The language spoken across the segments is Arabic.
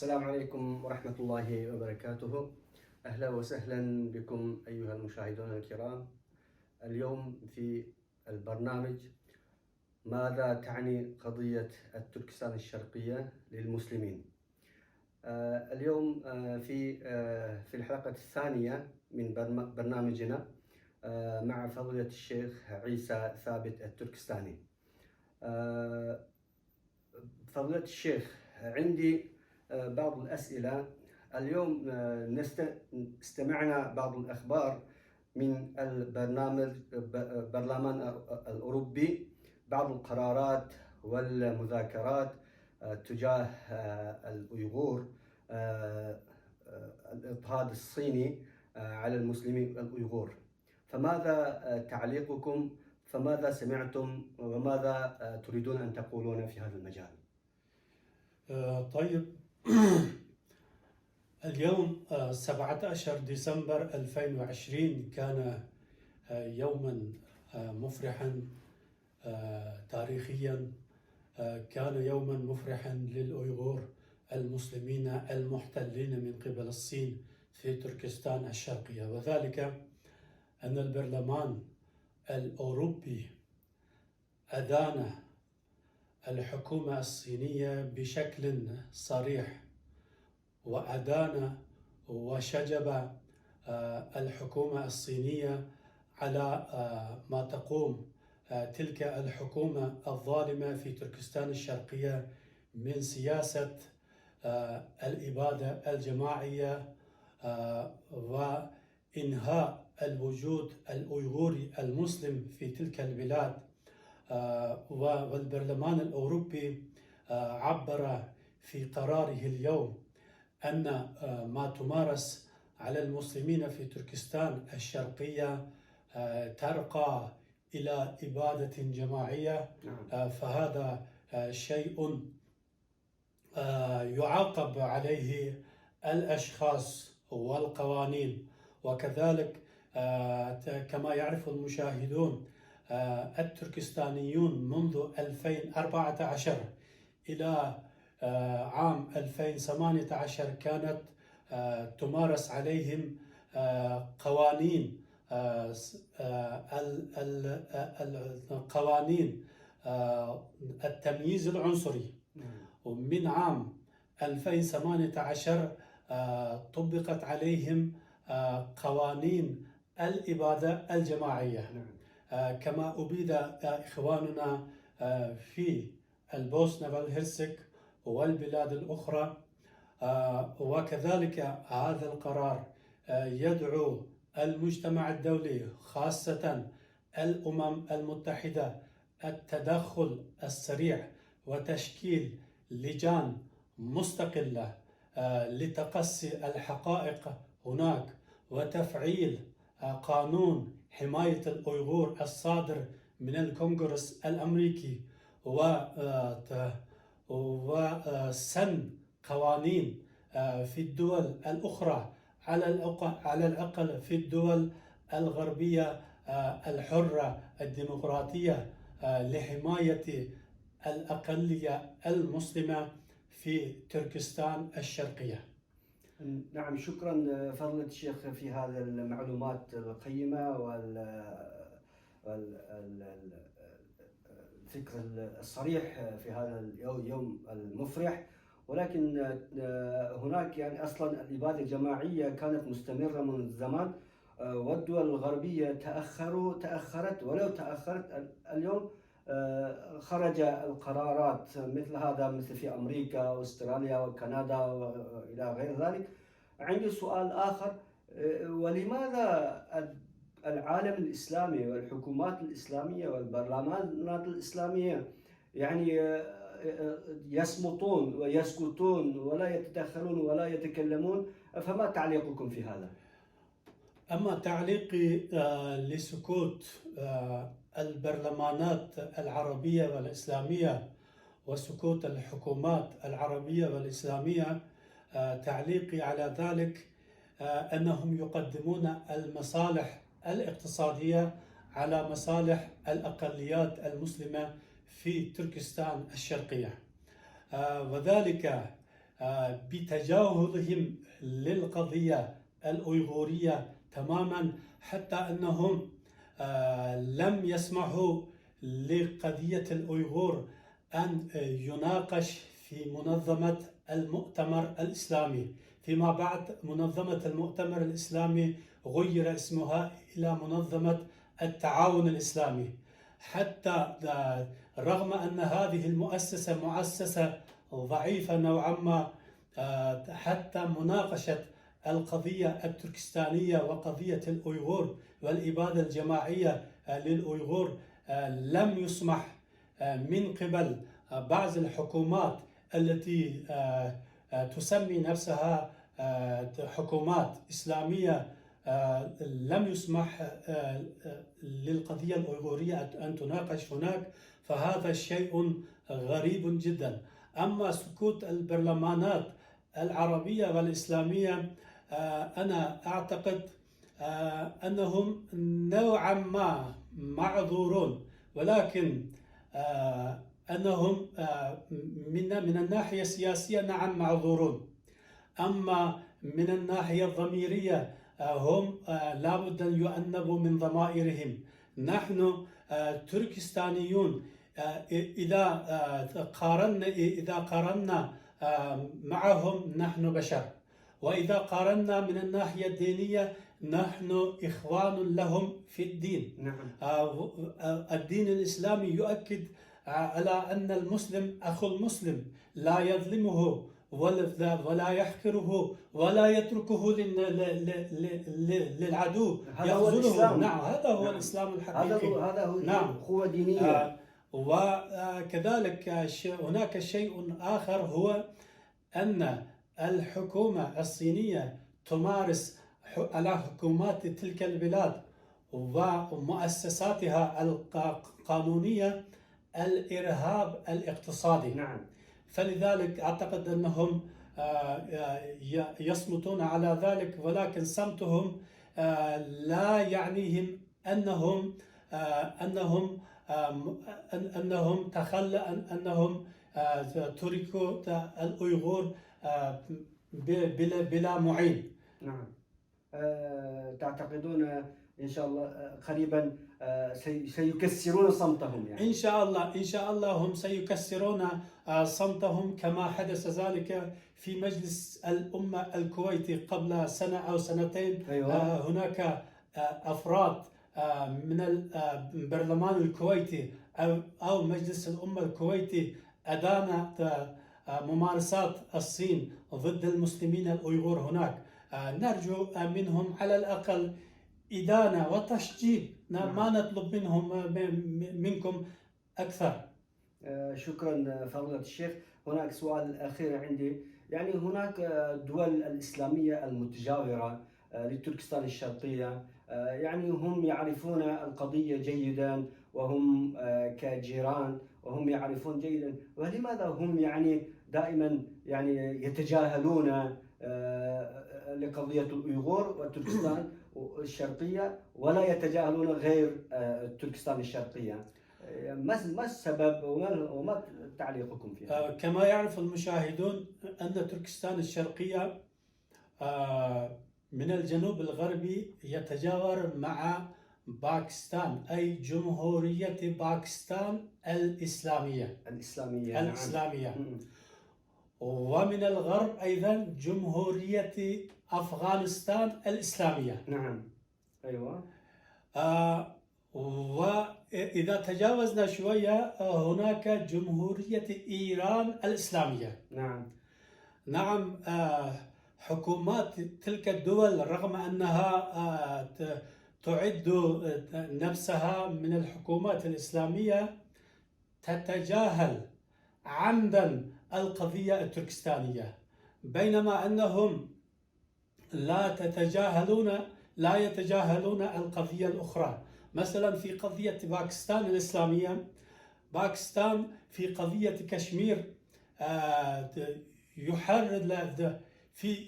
السلام عليكم ورحمة الله وبركاته. أهلا وسهلا بكم أيها المشاهدون الكرام. اليوم في البرنامج ماذا تعني قضية التركستان الشرقية للمسلمين؟ اليوم في الحلقة الثانية من برنامجنا مع فضيلة الشيخ عيسى ثابت التركستاني. فضيلة الشيخ، عندي بعض الأسئلة. اليوم استمعنا بعض الأخبار من البرلمان الأوروبي، بعض القرارات والمذاكرات تجاه الأيغور، الاضطهاد الصيني على المسلمين الأيغور. فماذا تعليقكم؟ فماذا سمعتم وماذا تريدون أن تقولون في هذا المجال؟ طيب. اليوم 17 ديسمبر 2020 كان يوما مفرحا تاريخيا. كان يوما مفرحا للأيغور المسلمين المحتلين من قبل الصين في تركستان الشرقية، وذلك أن البرلمان الأوروبي أدان الحكومة الصينية بشكل صريح، وأدان وشجب الحكومة الصينية على ما تقوم تلك الحكومة الظالمة في تركستان الشرقية من سياسة الإبادة الجماعية وإنهاء الوجود الأيغوري المسلم في تلك البلاد. والبرلمان الأوروبي عبر في قراره اليوم أن ما تمارس على المسلمين في تركستان الشرقية ترقى إلى إبادة جماعية، فهذا شيء يعاقب عليه الأشخاص والقوانين. وكذلك كما يعرف المشاهدون، التركستانيون منذ 2014 إلى عام 2018 كانت تمارس عليهم قوانين التمييز العنصري. ومن عام 2018 طبقت عليهم قوانين الإبادة الجماعية، كما أبيد إخواننا في البوسنة والهرسك والبلاد الأخرى. وكذلك هذا القرار يدعو المجتمع الدولي، خاصة الأمم المتحدة، التدخل السريع وتشكيل لجان مستقلة لتقصي الحقائق هناك، وتفعيل قانون حماية الأيغور الصادر من الكونغرس الأمريكي، وسن قوانين في الدول الأخرى، على الأقل في الدول الغربية الحرة الديمقراطية، لحماية الأقلية المسلمة في تركستان الشرقية. نعم، شكرا فضيلة الشيخ في هذه المعلومات القيمة والفكر الصريح في هذا اليوم المفرح. ولكن هناك أصلا الإبادة الجماعية كانت مستمرة منذ زمان، والدول الغربية تأخرت، ولو تأخرت اليوم خرج القرارات مثل هذا، مثل في أمريكا وأستراليا وكندا وإلى غير ذلك. عندي سؤال آخر: ولماذا العالم الإسلامي والحكومات الإسلامية والبرلمانات الإسلامية يصمتون ويسكتون ولا يتدخلون ولا يتكلمون؟ فما تعليقكم في هذا؟ أما تعليقي لسكوت البرلمانات العربية والإسلامية وسكوت الحكومات العربية والإسلامية، تعليقي على ذلك أنهم يقدمون المصالح الاقتصادية على مصالح الأقليات المسلمة في تركستان الشرقية، وذلك بتجاهلهم للقضية الأيغورية تماما، حتى أنهم لم يسمحوا لقضية الأيغور أن يناقش في منظمة المؤتمر الإسلامي. فيما بعد منظمة المؤتمر الإسلامي غير اسمها إلى منظمة التعاون الإسلامي، حتى رغم أن هذه المؤسسة مؤسسة ضعيفة نوعا ما، حتى مناقشة القضية التركستانية وقضية الأيغور والإبادة الجماعية للأيغور لم يسمح من قبل بعض الحكومات التي تسمي نفسها حكومات إسلامية، لم يسمح للقضية الأيغورية أن تناقش هناك، فهذا شيء غريب جدا. أما سكوت البرلمانات العربية والإسلامية، أنا أعتقد أنهم نوعا ما معذورون، ولكن أنهم من الناحية السياسية نعم معذورون، أما من الناحية الضميرية هم لابد أن يؤنبوا من ضمائرهم. نحن تركستانيون إذا قارنا معهم نحن بشر، وإذا قارنا من الناحية الدينية نحن إخوان لهم في الدين. نعم. الدين الإسلامي يؤكد على أن المسلم أخو المسلم، لا يظلمه ولا يحقره ولا يتركه للعدو يخذله. نعم، هذا هو الإسلام الحقيقي. هذا هو نعم. قوة دينية. وكذلك هناك شيء آخر، هو أن الحكومة الصينية تمارس على حكومات تلك البلاد ومؤسساتها القانونية الإرهاب الاقتصادي. نعم. فلذلك أعتقد أنهم يصمتون على ذلك، ولكن صمتهم لا يعنيهم أنهم تركوا الأيغور بلا معين. نعم. تعتقدون إن شاء الله قريبا سيكسرون صمتهم يعني؟ إن شاء الله هم سيكسرون صمتهم، كما حدث ذلك في مجلس الأمة الكويتي قبل سنة أو سنتين. أيوة. هناك أفراد من البرلمان الكويتي أو مجلس الأمة الكويتي أدان ممارسات الصين ضد المسلمين الأيغور هناك. نرجو منهم على الأقل إدانة وتشجيع، ما نطلب منكم أكثر. شكرا فضيلة الشيخ. هناك سؤال أخير عندي، يعني هناك دول الإسلامية المتجاورة لتركستان الشرقية، يعني هم يعرفون القضية جيدا وهم كجيران وهم يعرفون جيدا، ولماذا هم يعني دائما يعني يتجاهلون لقضية الأيغور وتركستان الشرقية ولا يتجاهلون غير تركستان الشرقية؟ ما السبب وما تعليقكم فيها؟ كما يعرف المشاهدون أن تركستان الشرقية من الجنوب الغربي يتجاور مع باكستان، أي جمهورية باكستان الإسلامية. نعم. ومن الغرب أيضا جمهورية أفغانستان الإسلامية. نعم. أيوة. وإذا تجاوزنا شوية هناك جمهورية إيران الإسلامية. نعم. حكومات تلك الدول رغم أنها تعد نفسها من الحكومات الإسلامية تتجاهل عمدا القضية التركستانية، بينما أنهم لا يتجاهلون القضية الأخرى. مثلا في قضية باكستان الإسلامية، باكستان في قضية كشمير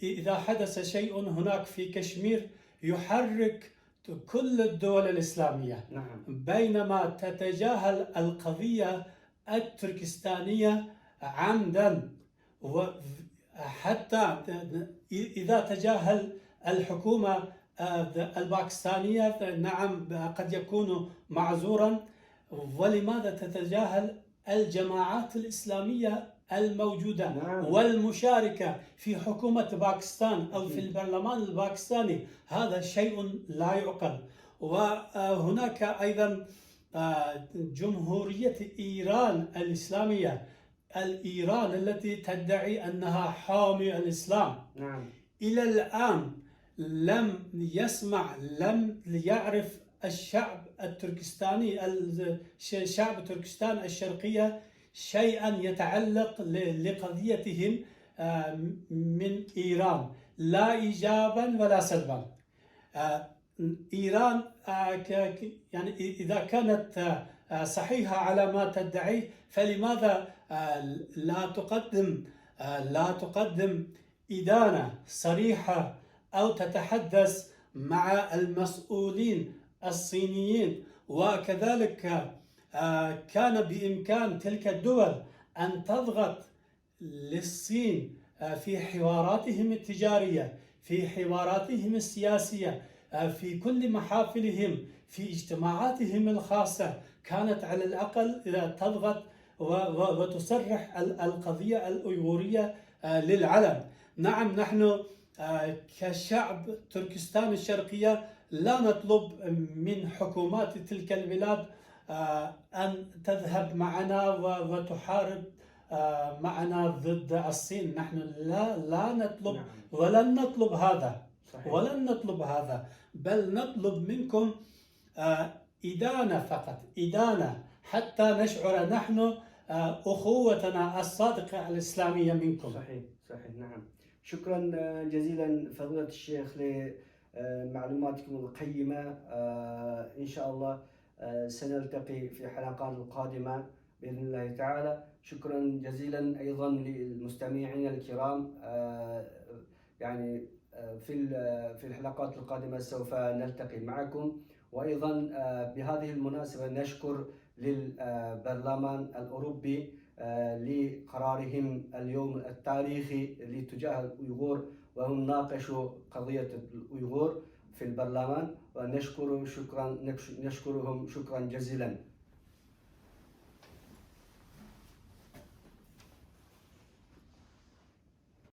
إذا حدث شيء هناك في كشمير يحرك كل الدول الإسلامية. نعم. بينما تتجاهل القضية التركستانية عمدا. حتى إذا تجاهل الحكومة الباكستانية نعم قد يكون معذورا، ولماذا تتجاهل الجماعات الإسلامية الموجودة نعم. والمشاركة في حكومة باكستان أو في البرلمان الباكستاني؟ هذا شيء لا يعقل. وهناك أيضا جمهورية إيران الإسلامية، الإيران التي تدعي أنها حامي الإسلام. نعم. إلى الآن لم يعرف الشعب التركستاني، شعب تركستان الشرقية، شيئا يتعلق لقضيتهم من إيران، لا إيجابا ولا سلبا. إيران يعني إذا كانت صحيحة على ما تدعيه، فلماذا لا تقدم إدانة صريحة أو تتحدث مع المسؤولين الصينيين؟ وكذلك كان بإمكان تلك الدول أن تضغط للصين في حواراتهم التجارية، في حواراتهم السياسية، في كل محافلهم، في اجتماعاتهم الخاصة، كانت على الأقل تضغط وتصرح القضية الأيغورية للعلن. نعم، نحن كشعب تركستان الشرقية لا نطلب من حكومات تلك البلاد أن تذهب معنا وتحارب معنا ضد الصين. نحن لا نطلب، نعم. ولن نطلب هذا. صحيح. ولن نطلب هذا، بل نطلب منكم إدانة فقط، إدانة، حتى نشعر نحن أخوتنا الصادقة الإسلامية منكم. صحيح. نعم. شكرا جزيلا فضيلة الشيخ لمعلوماتكم القيمة. إن شاء الله سنلتقي في حلقات القادمة بإذن الله تعالى. شكرا جزيلا أيضا للمستمعين الكرام. يعني في الحلقات القادمة سوف نلتقي معكم. وأيضا بهذه المناسبة نشكر للبرلمان الأوروبي لقرارهم اليوم التاريخي تجاه الأيغور، وهم ناقشوا قضية الأيغور في البرلمان، ونشكرهم شكرا جزيلا.